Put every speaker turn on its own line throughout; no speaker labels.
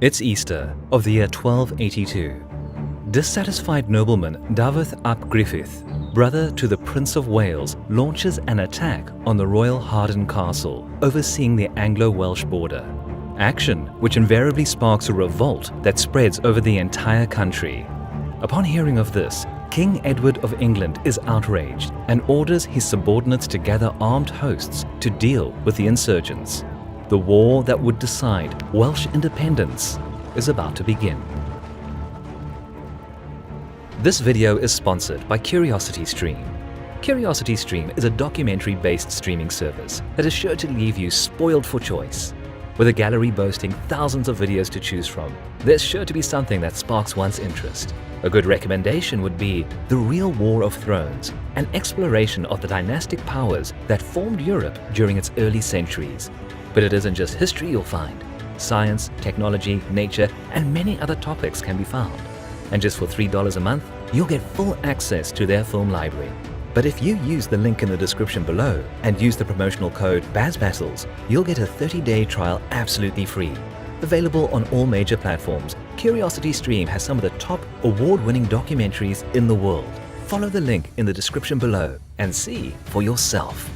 It's Easter of the year 1282. Dissatisfied nobleman Dafydd ap Griffith, brother to the Prince of Wales, launches an attack on the royal Harden castle overseeing the Anglo-Welsh border. Action which invariably sparks a revolt that spreads over the entire country. Upon hearing of this, King Edward of England is outraged and orders his subordinates to gather armed hosts to deal with the insurgents. The war that would decide Welsh independence is about to begin. This video is sponsored by CuriosityStream. CuriosityStream is a documentary-based streaming service that is sure to leave you spoiled for choice. With a gallery boasting thousands of videos to choose from, there's sure to be something that sparks one's interest. A good recommendation would be The Real War of Thrones, an exploration of the dynastic powers that formed Europe during its early centuries. But it isn't just history you'll find. Science, technology, nature, and many other topics can be found. And just for $3 a month, you'll get full access to their film library. But if you use the link in the description below and use the promotional code BAZBattles, you'll get a 30-day trial absolutely free. Available on all major platforms, CuriosityStream has some of the top award-winning documentaries in the world. Follow the link in the description below and see for yourself.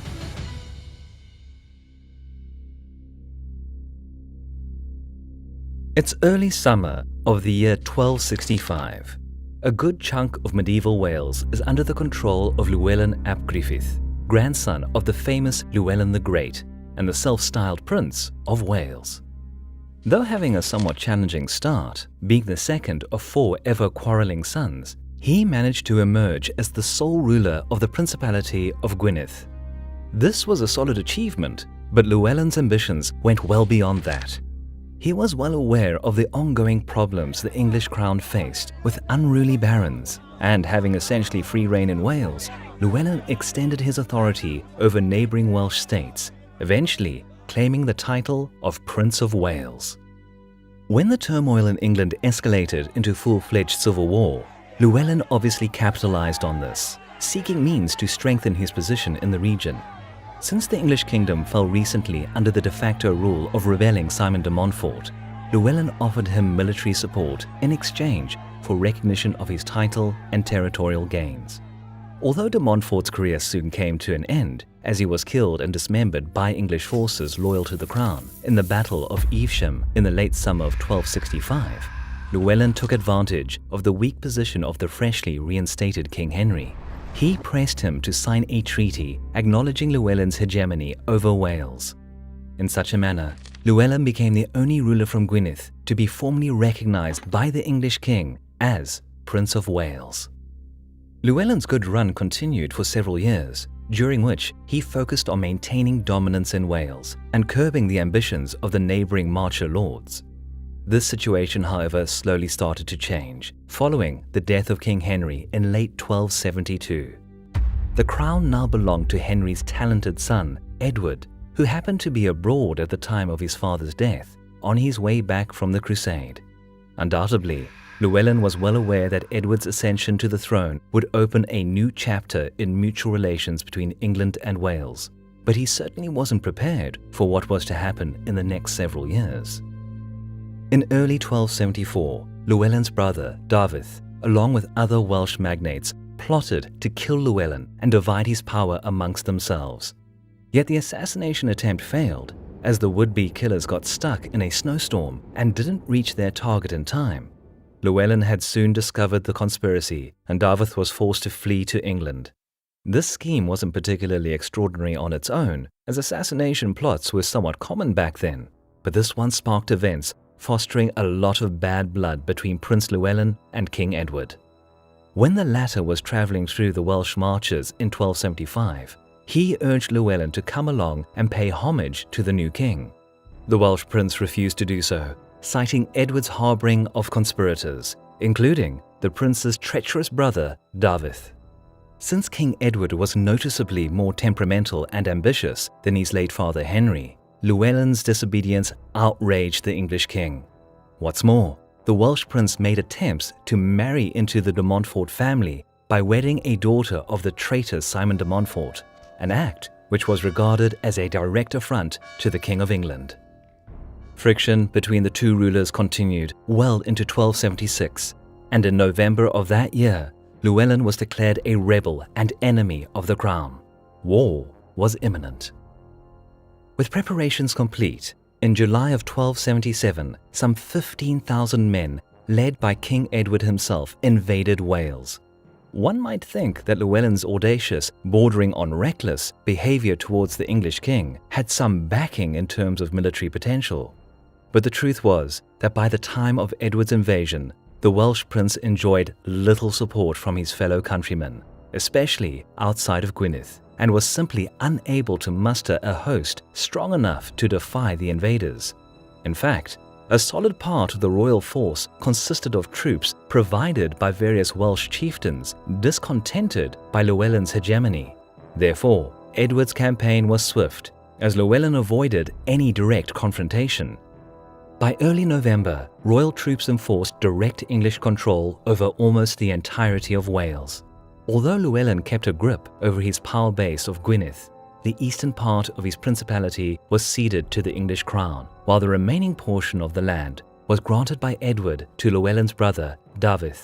It's early summer of the year 1265. A good chunk of medieval Wales is under the control of Llewellyn ap Griffith, grandson of the famous Llewellyn the Great and the self-styled Prince of Wales. Though having a somewhat challenging start, being the second of 4 ever-quarreling sons, he managed to emerge as the sole ruler of the Principality of Gwynedd. This was a solid achievement, but Llewellyn's ambitions went well beyond that. He was well aware of the ongoing problems the English crown faced with unruly barons, and having essentially free reign in Wales, Llewellyn extended his authority over neighbouring Welsh states, eventually claiming the title of Prince of Wales. When the turmoil in England escalated into full-fledged civil war, Llewellyn obviously capitalized on this, seeking means to strengthen his position in the region. Since the English kingdom fell recently under the de facto rule of rebelling Simon de Montfort, Llewellyn offered him military support in exchange for recognition of his title and territorial gains. Although de Montfort's career soon came to an end, as he was killed and dismembered by English forces loyal to the crown in the Battle of Evesham in the late summer of 1265, Llewellyn took advantage of the weak position of the freshly reinstated King Henry. He pressed him to sign a treaty acknowledging Llewellyn's hegemony over Wales. In such a manner, Llewellyn became the only ruler from Gwynedd to be formally recognized by the English king as Prince of Wales. Llewellyn's good run continued for several years, during which he focused on maintaining dominance in Wales and curbing the ambitions of the neighbouring Marcher lords. This situation, however, slowly started to change, following the death of King Henry in late 1272. The crown now belonged to Henry's talented son, Edward, who happened to be abroad at the time of his father's death, on his way back from the crusade. Undoubtedly, Llewellyn was well aware that Edward's ascension to the throne would open a new chapter in mutual relations between England and Wales, but he certainly wasn't prepared for what was to happen in the next several years. In early 1274, Llewellyn's brother, Dafydd, along with other Welsh magnates, plotted to kill Llewellyn and divide his power amongst themselves. Yet the assassination attempt failed, as the would-be killers got stuck in a snowstorm and didn't reach their target in time. Llewellyn had soon discovered the conspiracy, and Dafydd was forced to flee to England. This scheme wasn't particularly extraordinary on its own, as assassination plots were somewhat common back then, but this one sparked events fostering a lot of bad blood between Prince Llewellyn and King Edward. When the latter was travelling through the Welsh marches in 1275, he urged Llewellyn to come along and pay homage to the new king. The Welsh prince refused to do so, citing Edward's harbouring of conspirators, including the prince's treacherous brother, Dafydd. Since King Edward was noticeably more temperamental and ambitious than his late father Henry, Llewellyn's disobedience outraged the English king. What's more, the Welsh prince made attempts to marry into the de Montfort family by wedding a daughter of the traitor Simon de Montfort, an act which was regarded as a direct affront to the King of England. Friction between the two rulers continued well into 1276, and in November of that year, Llewellyn was declared a rebel and enemy of the crown. War was imminent. With preparations complete, in July of 1277, some 15,000 men, led by King Edward himself, invaded Wales. One might think that Llewellyn's audacious, bordering on reckless, behavior towards the English king had some backing in terms of military potential. But the truth was that by the time of Edward's invasion, the Welsh prince enjoyed little support from his fellow countrymen, especially outside of Gwynedd, and was simply unable to muster a host strong enough to defy the invaders. In fact, a solid part of the royal force consisted of troops provided by various Welsh chieftains discontented by Llewellyn's hegemony. Therefore, Edward's campaign was swift, as Llewellyn avoided any direct confrontation. By early November, royal troops enforced direct English control over almost the entirety of Wales. Although Llewellyn kept a grip over his power base of Gwynedd, the eastern part of his principality was ceded to the English crown, while the remaining portion of the land was granted by Edward to Llewellyn's brother, David.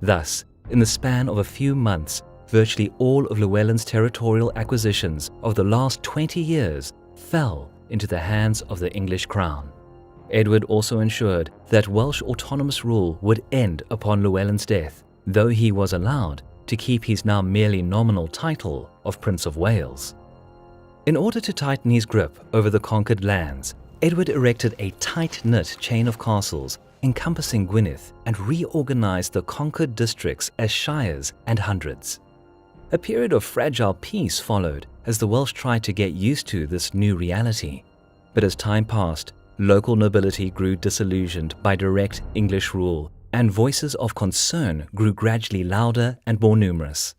Thus, in the span of a few months, virtually all of Llewellyn's territorial acquisitions of the last 20 years fell into the hands of the English crown. Edward also ensured that Welsh autonomous rule would end upon Llewellyn's death, though he was allowed to keep his now merely nominal title of Prince of Wales. In order to tighten his grip over the conquered lands, Edward erected a tight-knit chain of castles encompassing Gwynedd and reorganized the conquered districts as shires and hundreds. A period of fragile peace followed as the Welsh tried to get used to this new reality. But as time passed, local nobility grew disillusioned by direct English rule, and voices of concern grew gradually louder and more numerous.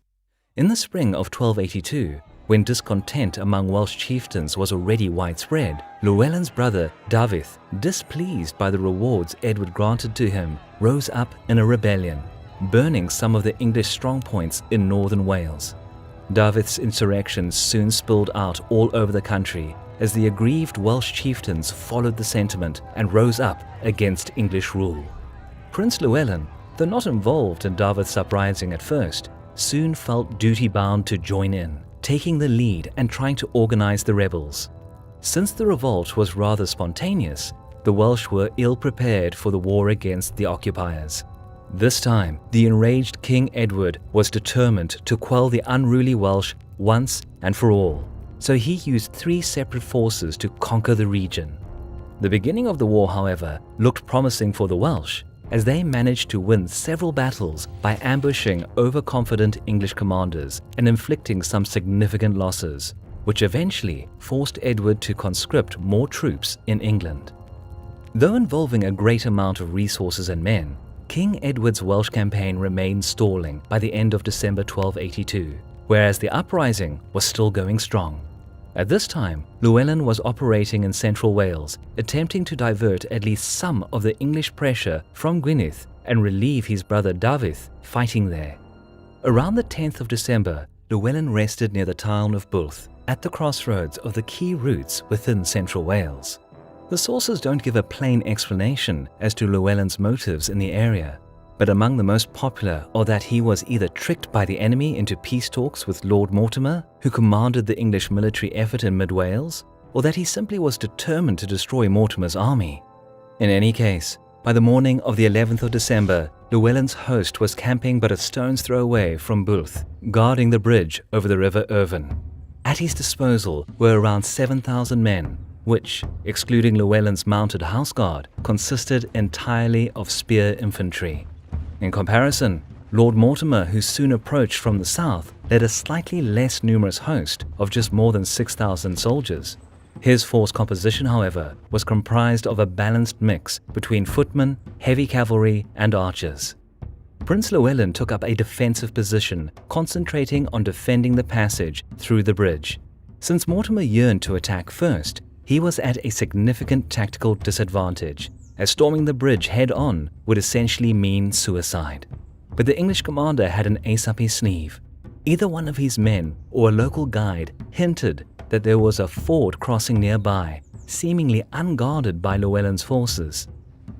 In the spring of 1282, when discontent among Welsh chieftains was already widespread, Llewellyn's brother David, displeased by the rewards Edward granted to him, rose up in a rebellion, burning some of the English strongpoints in northern Wales. David's insurrection soon spilled out all over the country as the aggrieved Welsh chieftains followed the sentiment and rose up against English rule. Prince Llewellyn, though not involved in David's uprising at first, soon felt duty-bound to join in, taking the lead and trying to organize the rebels. Since the revolt was rather spontaneous, the Welsh were ill-prepared for the war against the occupiers. This time, the enraged King Edward was determined to quell the unruly Welsh once and for all, so he used 3 separate forces to conquer the region. The beginning of the war, however, looked promising for the Welsh, as they managed to win several battles by ambushing overconfident English commanders and inflicting some significant losses, which eventually forced Edward to conscript more troops in England. Though involving a great amount of resources and men, King Edward's Welsh campaign remained stalling by the end of December 1282, whereas the uprising was still going strong. At this time, Llewellyn was operating in central Wales, attempting to divert at least some of the English pressure from Gwynedd and relieve his brother David fighting there. Around the 10th of December, Llewellyn rested near the town of Builth, at the crossroads of the key routes within central Wales. The sources don't give a plain explanation as to Llewellyn's motives in the area, but among the most popular are that he was either tricked by the enemy into peace talks with Lord Mortimer, who commanded the English military effort in mid-Wales, or that he simply was determined to destroy Mortimer's army. In any case, by the morning of the 11th of December, Llewellyn's host was camping but a stone's throw away from Builth, guarding the bridge over the River Orewin. At his disposal were around 7,000 men, which, excluding Llewellyn's mounted houseguard, consisted entirely of spear infantry. In comparison, Lord Mortimer, who soon approached from the south, led a slightly less numerous host of just more than 6,000 soldiers. His force composition, however, was comprised of a balanced mix between footmen, heavy cavalry, and archers. Prince Llewellyn took up a defensive position, concentrating on defending the passage through the bridge. Since Mortimer yearned to attack first, he was at a significant tactical disadvantage, as storming the bridge head-on would essentially mean suicide. But the English commander had an ace up his sleeve. Either one of his men or a local guide hinted that there was a ford crossing nearby, seemingly unguarded by Llewellyn's forces.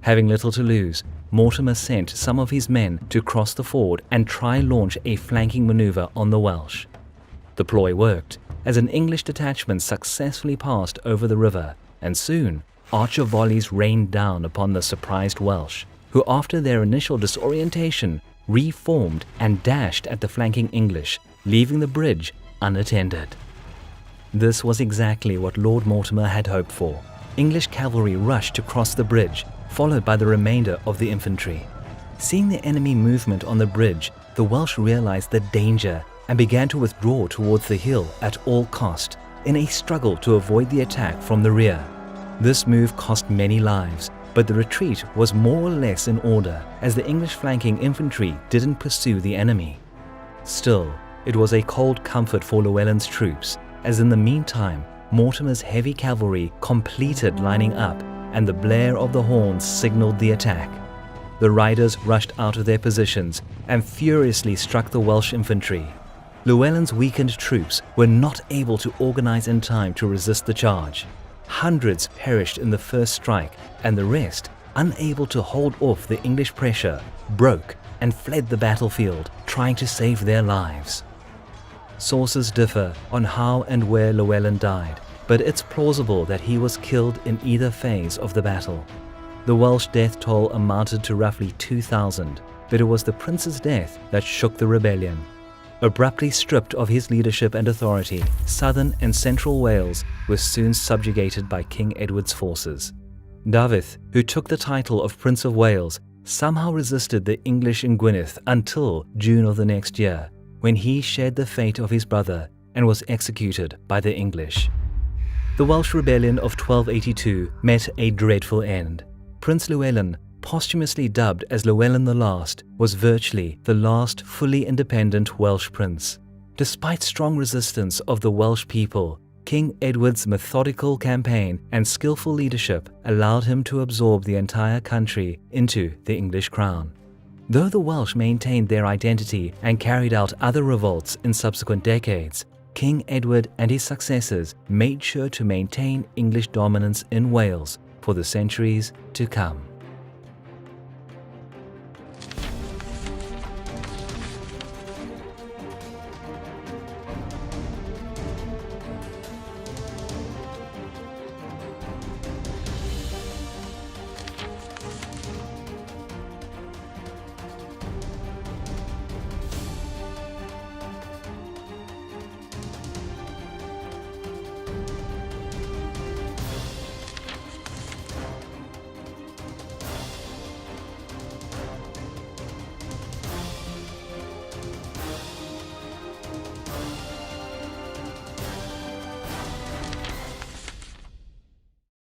Having little to lose, Mortimer sent some of his men to cross the ford and try launch a flanking maneuver on the Welsh. The ploy worked, as an English detachment successfully passed over the river, and soon archer volleys rained down upon the surprised Welsh, who after their initial disorientation reformed and dashed at the flanking English, leaving the bridge unattended. This was exactly what Lord Mortimer had hoped for. English cavalry rushed to cross the bridge, followed by the remainder of the infantry. Seeing the enemy movement on the bridge, the Welsh realized the danger and began to withdraw towards the hill at all cost, in a struggle to avoid the attack from the rear. This move cost many lives, but the retreat was more or less in order, as the English flanking infantry didn't pursue the enemy. Still, it was a cold comfort for Llewellyn's troops, as in the meantime, Mortimer's heavy cavalry completed lining up, and the blare of the horns signaled the attack. The riders rushed out of their positions and furiously struck the Welsh infantry. Llewellyn's weakened troops were not able to organize in time to resist the charge. Hundreds perished in the first strike, and the rest, unable to hold off the English pressure, broke and fled the battlefield, trying to save their lives. Sources differ on how and where Llewellyn died, but it's plausible that he was killed in either phase of the battle. The Welsh death toll amounted to roughly 2,000, but it was the prince's death that shook the rebellion. Abruptly stripped of his leadership and authority, southern and central Wales was soon subjugated by King Edward's forces. Dafydd, who took the title of Prince of Wales, somehow resisted the English in Gwynedd until June of the next year, when he shared the fate of his brother and was executed by the English. The Welsh rebellion of 1282 met a dreadful end. Prince Llewellyn, posthumously dubbed as Llewellyn the Last, was virtually the last fully independent Welsh prince. Despite strong resistance of the Welsh people, King Edward's methodical campaign and skillful leadership allowed him to absorb the entire country into the English crown. Though the Welsh maintained their identity and carried out other revolts in subsequent decades, King Edward and his successors made sure to maintain English dominance in Wales for the centuries to come.